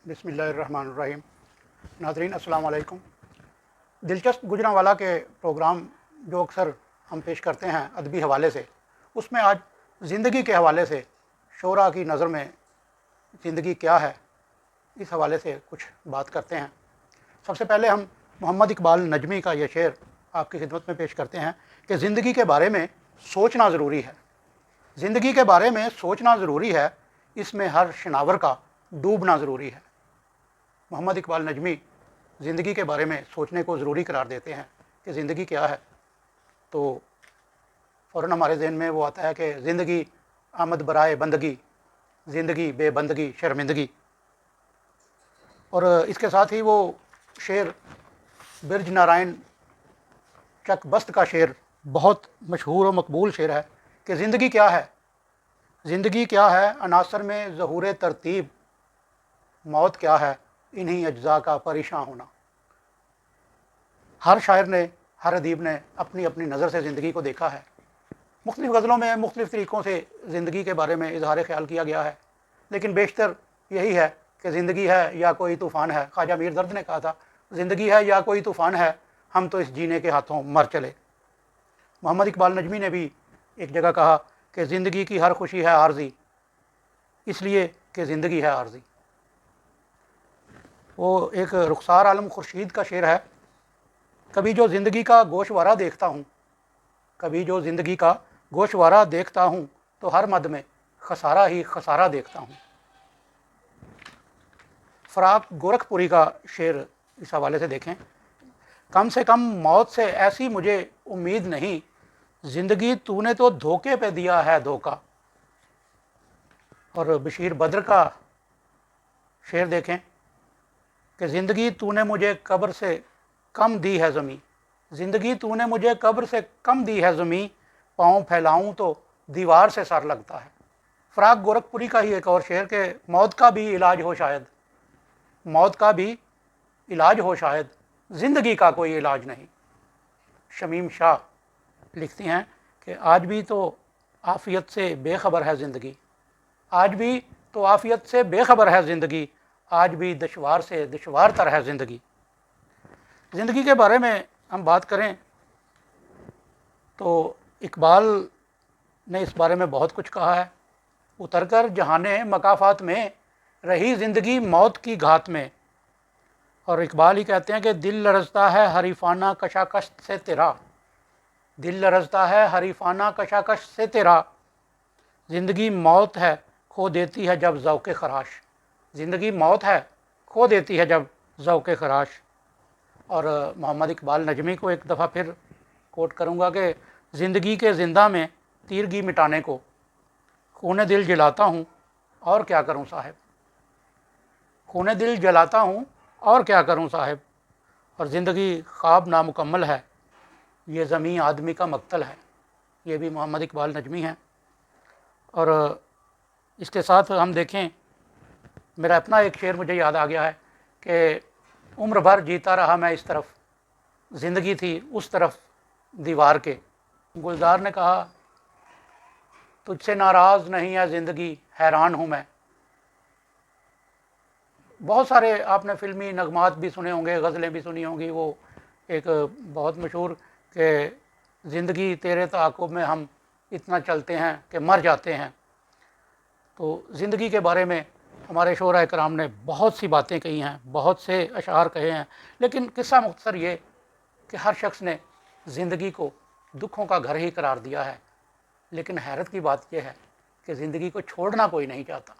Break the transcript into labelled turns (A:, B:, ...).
A: بسم اللہ الرحمن الرحیم۔ ناظرین السلام علیکم۔ دلچسپ گجرانوالہ کے پروگرام جو اکثر ہم پیش کرتے ہیں ادبی حوالے سے، اس میں آج زندگی کے حوالے سے شعراء کی نظر میں زندگی کیا ہے، اس حوالے سے کچھ بات کرتے ہیں۔ سب سے پہلے ہم محمد اقبال نجمی کا یہ شعر آپ کی خدمت میں پیش کرتے ہیں کہ زندگی کے بارے میں سوچنا ضروری ہے۔ زندگی کے بارے میں سوچنا ضروری ہے، اس میں ہر شناور کا ڈوبنا ضروری ہے۔ محمد اقبال نجمی زندگی کے بارے میں سوچنے کو ضروری قرار دیتے ہیں کہ زندگی کیا ہے، تو فوراً ہمارے ذہن میں وہ آتا ہے کہ زندگی آمد برائے بندگی، زندگی بے بندگی شرمندگی۔ اور اس کے ساتھ ہی وہ شعر برج نارائن چک بست کا شعر بہت مشہور و مقبول شعر ہے کہ زندگی کیا ہے، زندگی کیا ہے عناصر میں ظہور ترتیب، موت کیا ہے انہی اجزاء کا پریشاں ہونا۔ ہر شاعر نے، ہر ادیب نے اپنی اپنی نظر سے زندگی کو دیکھا ہے۔ مختلف غزلوں میں مختلف طریقوں سے زندگی کے بارے میں اظہار خیال کیا گیا ہے، لیکن بیشتر یہی ہے کہ زندگی ہے یا کوئی طوفان ہے۔ خواجہ میر درد نے کہا تھا زندگی ہے یا کوئی طوفان ہے، ہم تو اس جینے کے ہاتھوں مر چلے۔ محمد اقبال نجمی نے بھی ایک جگہ کہا کہ زندگی کی ہر خوشی ہے عارضی، اس لیے کہ زندگی ہے عارضی۔ وہ ایک رخسار عالم خورشید کا شعر ہے، کبھی جو زندگی کا گوشوارہ دیکھتا ہوں، کبھی جو زندگی کا گوشوارہ دیکھتا ہوں، تو ہر مد میں خسارہ ہی خسارہ دیکھتا ہوں۔ فراق گورکھ پوری کا شعر اس حوالے سے دیکھیں، کم سے کم موت سے ایسی مجھے امید نہیں، زندگی تو نے تو دھوکے پہ دیا ہے دھوکا۔ اور بشیر بدر کا شعر دیکھیں کہ زندگی تو نے مجھے قبر سے کم دی ہے زمیں، زندگی تو نے مجھے قبر سے کم دی ہے زمیں، پاؤں پھیلاؤں تو دیوار سے سر لگتا ہے۔ فراق گورکھ پوری کا ہی ایک اور شعر کہ موت کا بھی علاج ہو شاید، موت کا بھی علاج ہو شاید، زندگی کا کوئی علاج نہیں۔ شمیم شاہ لکھتی ہیں کہ آج بھی تو عافیت سے بے خبر ہے زندگی، آج بھی تو عافیت سے بے خبر ہے زندگی، آج بھی دشوار سے دشوار تر ہے زندگی۔ زندگی کے بارے میں ہم بات کریں تو اقبال نے اس بارے میں بہت کچھ کہا ہے۔ اتر کر جہانے مکافات میں رہی زندگی موت کی گھات میں۔ اور اقبال ہی کہتے ہیں کہ دل لرزتا ہے حریفانہ کشاکش سے تیرا، دل لرزتا ہے حریفانہ کشاکش سے تیرا، زندگی موت ہے کھو دیتی ہے جب ذوق خراش، زندگی موت ہے کھو دیتی ہے جب ذوق خراش۔ اور محمد اقبال نجمی کو ایک دفعہ پھر کوٹ کروں گا کہ زندگی کے زندہ میں تیرگی مٹانے کو خون دل جلاتا ہوں اور کیا کروں صاحب، خون دل جلاتا ہوں اور کیا کروں صاحب۔ اور زندگی خواب نامکمل ہے، یہ زمین آدمی کا مقتل ہے، یہ بھی محمد اقبال نجمی ہیں۔ اور اس کے ساتھ ہم دیکھیں، میرا اپنا ایک شعر مجھے یاد آ گیا ہے کہ عمر بھر جیتا رہا میں اس طرف، زندگی تھی اس طرف دیوار کے۔ گلزار نے کہا تجھ سے ناراض نہیں ہے زندگی، حیران ہوں میں۔ بہت سارے آپ نے فلمی نغمات بھی سنے ہوں گے، غزلیں بھی سنی ہوں گی، وہ ایک بہت مشہور کہ زندگی تیرے تعاقب میں ہم اتنا چلتے ہیں کہ مر جاتے ہیں۔ تو زندگی کے بارے میں ہمارے شعراء کرام نے بہت سی باتیں کہی ہیں، بہت سے اشعار کہے ہیں، لیکن قصہ مختصر یہ کہ ہر شخص نے زندگی کو دکھوں کا گھر ہی قرار دیا ہے، لیکن حیرت کی بات یہ ہے کہ زندگی کو چھوڑنا کوئی نہیں چاہتا۔